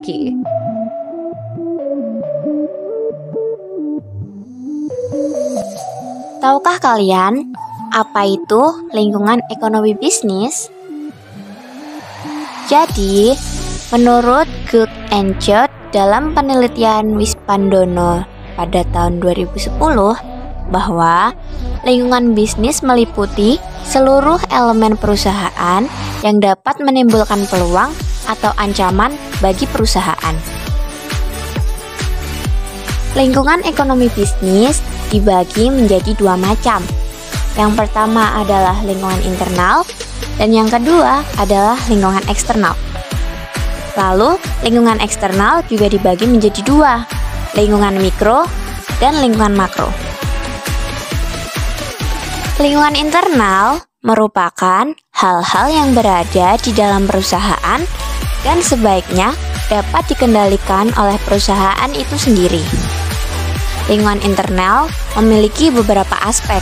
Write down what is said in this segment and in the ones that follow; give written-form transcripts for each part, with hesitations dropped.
Oke. Tahukah kalian apa itu lingkungan ekonomi bisnis? Jadi, menurut Good and Church dalam penelitian Wispandono pada tahun 2010 bahwa lingkungan bisnis meliputi seluruh elemen perusahaan yang dapat menimbulkan peluang atau ancaman bagi perusahaan. Lingkungan ekonomi bisnis dibagi menjadi dua macam. Yang pertama adalah lingkungan internal dan yang kedua adalah lingkungan eksternal. Lalu, lingkungan eksternal juga dibagi menjadi dua, lingkungan mikro dan lingkungan makro. Lingkungan internal merupakan hal-hal yang berada di dalam perusahaan dan sebaiknya dapat dikendalikan oleh perusahaan itu sendiri. Lingkungan internal memiliki beberapa aspek.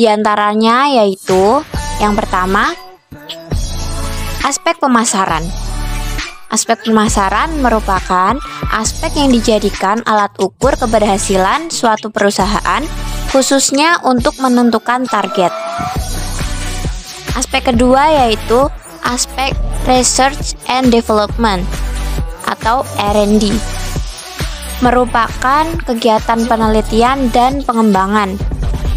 Di antaranya yaitu yang pertama, aspek pemasaran. Aspek pemasaran merupakan aspek yang dijadikan alat ukur keberhasilan suatu perusahaan, khususnya untuk menentukan target. Aspek kedua yaitu aspek research and development atau R&D. Merupakan kegiatan penelitian dan pengembangan.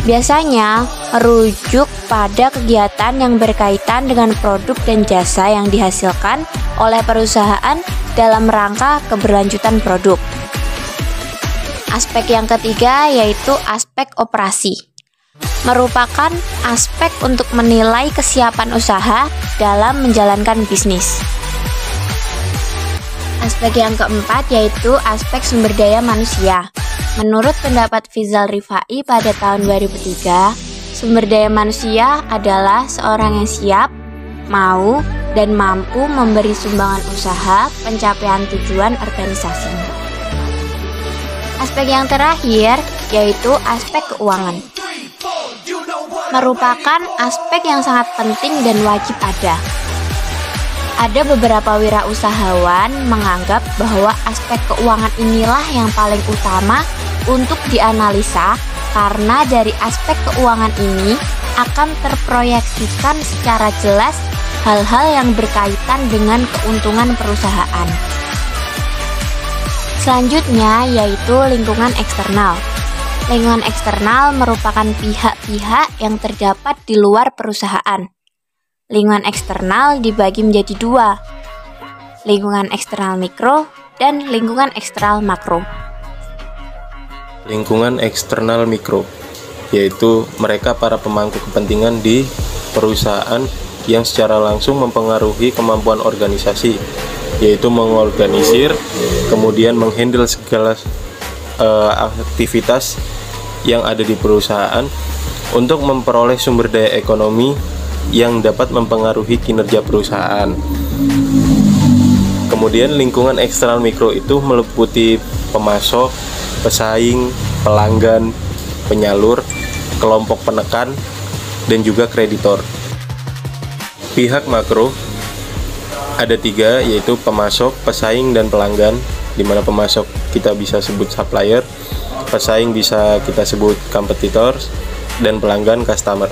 Biasanya merujuk pada kegiatan yang berkaitan dengan produk dan jasa yang dihasilkan oleh perusahaan dalam rangka keberlanjutan produk. Aspek yang ketiga yaitu aspek operasi. Merupakan aspek untuk menilai kesiapan usaha dalam menjalankan bisnis. Aspek yang keempat yaitu aspek sumber daya manusia. Menurut pendapat Fizal Rifai pada tahun 2003, sumber daya manusia adalah seorang yang siap, mau, dan mampu memberi sumbangan usaha pencapaian tujuan organisasi. Aspek yang terakhir yaitu aspek keuangan. Merupakan aspek yang sangat penting dan wajib ada. Ada beberapa wirausahawan menganggap bahwa aspek keuangan inilah yang paling utama untuk dianalisa karena dari aspek keuangan ini akan terproyeksikan secara jelas hal-hal yang berkaitan dengan keuntungan perusahaan. Selanjutnya yaitu lingkungan eksternal. Lingkungan eksternal merupakan pihak-pihak yang terdapat di luar perusahaan. Lingkungan eksternal dibagi menjadi dua, lingkungan eksternal mikro dan lingkungan eksternal makro. Lingkungan eksternal mikro, yaitu mereka para pemangku kepentingan di perusahaan yang secara langsung mempengaruhi kemampuan organisasi, yaitu mengorganisir, kemudian menghandle segala aktivitas yang ada di perusahaan untuk memperoleh sumber daya ekonomi yang dapat mempengaruhi kinerja perusahaan. Kemudian lingkungan eksternal mikro itu meliputi pemasok, pesaing, pelanggan, penyalur, kelompok penekan, dan juga kreditor. Pihak makro ada tiga, yaitu pemasok, pesaing, dan pelanggan, di mana pemasok kita bisa sebut supplier, pesaing bisa kita sebut competitors, dan pelanggan customer.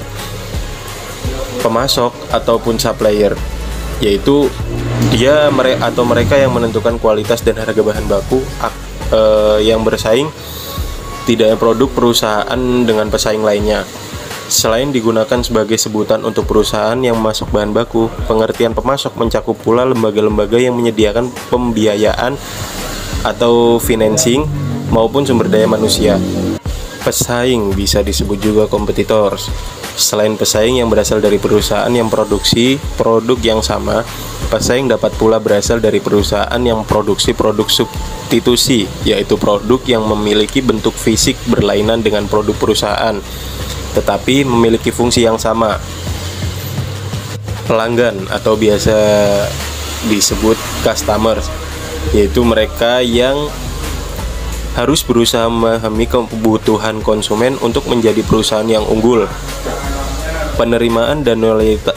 Pemasok ataupun supplier yaitu mereka yang menentukan kualitas dan harga bahan baku yang bersaing tidak produk perusahaan dengan pesaing lainnya. Selain digunakan sebagai sebutan untuk perusahaan yang memasok bahan baku, pengertian pemasok mencakup pula lembaga-lembaga yang menyediakan pembiayaan atau financing maupun sumber daya manusia. Pesaing bisa disebut juga competitors. Selain pesaing yang berasal dari perusahaan yang produksi produk yang sama, pesaing dapat pula berasal dari perusahaan yang produksi produk substitusi, yaitu produk yang memiliki bentuk fisik berlainan dengan produk perusahaan, tetapi memiliki fungsi yang sama. Pelanggan atau biasa disebut customers, yaitu mereka yang harus berusaha memahami kebutuhan konsumen untuk menjadi perusahaan yang unggul. Penerimaan dan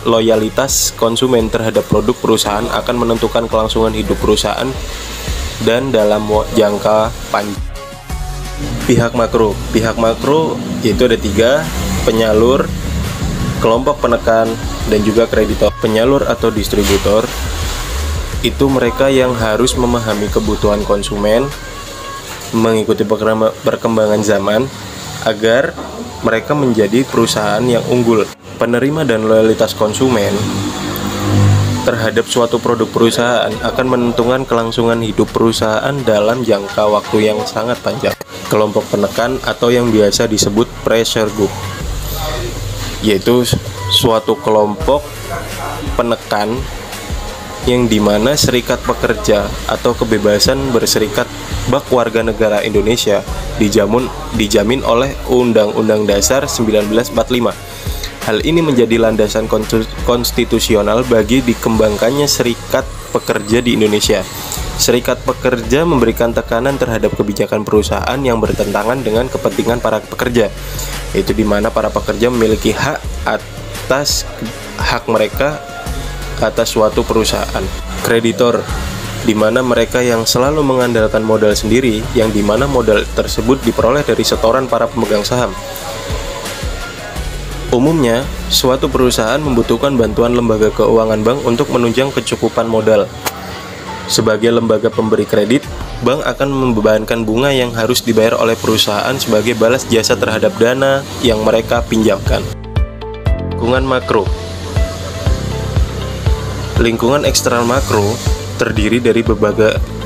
loyalitas konsumen terhadap produk perusahaan akan menentukan kelangsungan hidup perusahaan dan dalam jangka panjang. Pihak makro yaitu ada 3: penyalur, kelompok penekan, dan juga kreditor. Penyalur atau distributor itu mereka yang harus memahami kebutuhan konsumen, mengikuti perkembangan zaman agar mereka menjadi perusahaan yang unggul. Penerima dan loyalitas konsumen terhadap suatu produk perusahaan akan menentukan kelangsungan hidup perusahaan dalam jangka waktu yang sangat panjang. Kelompok penekan atau yang biasa disebut pressure group, yaitu suatu kelompok penekan yang dimana serikat pekerja atau kebebasan berserikat bak warga negara Indonesia dijamin oleh Undang-Undang Dasar 1945. Hal ini menjadi landasan konstitusional bagi dikembangkannya serikat pekerja di Indonesia. Serikat pekerja memberikan tekanan terhadap kebijakan perusahaan yang bertentangan dengan kepentingan para pekerja, yaitu di mana para pekerja memiliki hak atas hak mereka atas suatu perusahaan. Kreditor, di mana mereka yang selalu mengandalkan modal sendiri, yang di mana modal tersebut diperoleh dari setoran para pemegang saham. Umumnya, suatu perusahaan membutuhkan bantuan lembaga keuangan bank untuk menunjang kecukupan modal. Sebagai lembaga pemberi kredit, bank akan membebankan bunga yang harus dibayar oleh perusahaan sebagai balas jasa terhadap dana yang mereka pinjamkan. Lingkungan makro. Lingkungan eksternal makro terdiri dari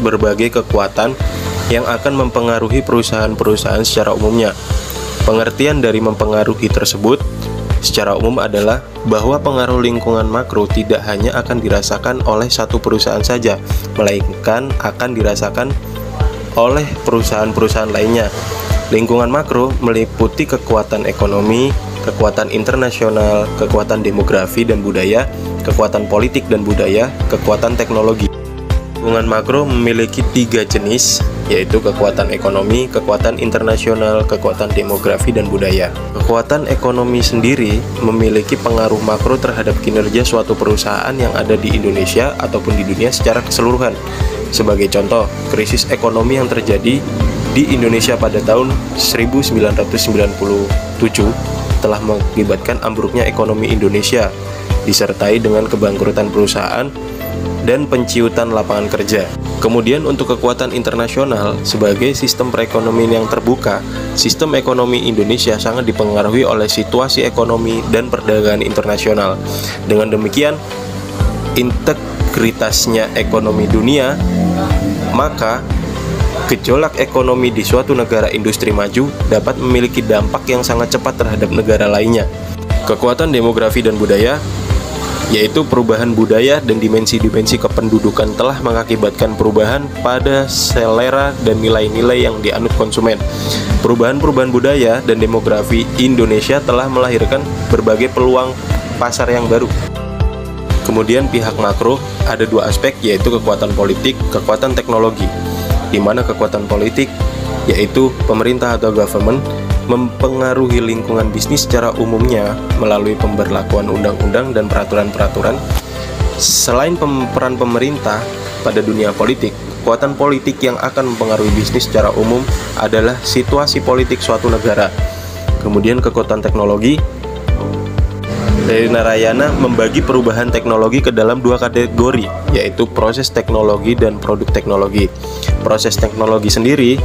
berbagai kekuatan yang akan mempengaruhi perusahaan-perusahaan secara umumnya. Pengertian dari mempengaruhi tersebut secara umum adalah bahwa pengaruh lingkungan makro tidak hanya akan dirasakan oleh satu perusahaan saja, melainkan akan dirasakan oleh perusahaan-perusahaan lainnya. Lingkungan makro meliputi kekuatan ekonomi, kekuatan internasional, kekuatan demografi dan budaya, kekuatan politik dan budaya, kekuatan teknologi. Lingkungan makro memiliki 3 jenis, yaitu kekuatan ekonomi, kekuatan internasional, kekuatan demografi, dan budaya. Kekuatan ekonomi sendiri memiliki pengaruh makro terhadap kinerja suatu perusahaan yang ada di Indonesia ataupun di dunia secara keseluruhan. Sebagai contoh, krisis ekonomi yang terjadi di Indonesia pada tahun 1997 telah mengakibatkan ambruknya ekonomi Indonesia, disertai dengan kebangkrutan perusahaan dan penciutan lapangan kerja. Kemudian untuk kekuatan internasional, sebagai sistem perekonomian yang terbuka, sistem ekonomi Indonesia sangat dipengaruhi oleh situasi ekonomi dan perdagangan internasional. Dengan demikian, integritasnya ekonomi dunia, maka gejolak ekonomi di suatu negara industri maju dapat memiliki dampak yang sangat cepat terhadap negara lainnya. Kekuatan demografi dan budaya, yaitu perubahan budaya dan dimensi-dimensi kependudukan telah mengakibatkan perubahan pada selera dan nilai-nilai yang dianut konsumen. Perubahan-perubahan budaya dan demografi Indonesia telah melahirkan berbagai peluang pasar yang baru. Kemudian pihak makro ada 2 aspek, yaitu kekuatan politik, kekuatan teknologi, di mana kekuatan politik, yaitu pemerintah atau government, mempengaruhi lingkungan bisnis secara umumnya melalui pemberlakuan undang-undang dan peraturan-peraturan. Selain peran pemerintah pada dunia politik, kekuatan politik yang akan mempengaruhi bisnis secara umum adalah situasi politik suatu negara. Kemudian kekuatan teknologi, dari Narayana membagi perubahan teknologi ke dalam 2 kategori, yaitu proses teknologi dan produk teknologi. Proses teknologi sendiri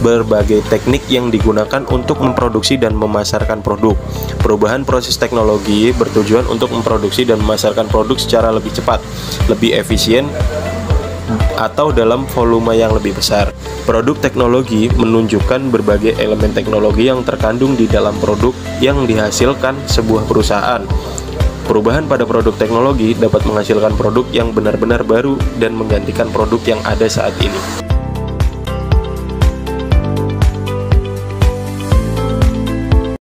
berbagai teknik yang digunakan untuk memproduksi dan memasarkan produk. Perubahan proses teknologi bertujuan untuk memproduksi dan memasarkan produk secara lebih cepat, lebih efisien, atau dalam volume yang lebih besar. Produk teknologi menunjukkan berbagai elemen teknologi yang terkandung di dalam produk yang dihasilkan sebuah perusahaan. Perubahan pada produk teknologi dapat menghasilkan produk yang benar-benar baru dan menggantikan produk yang ada saat ini.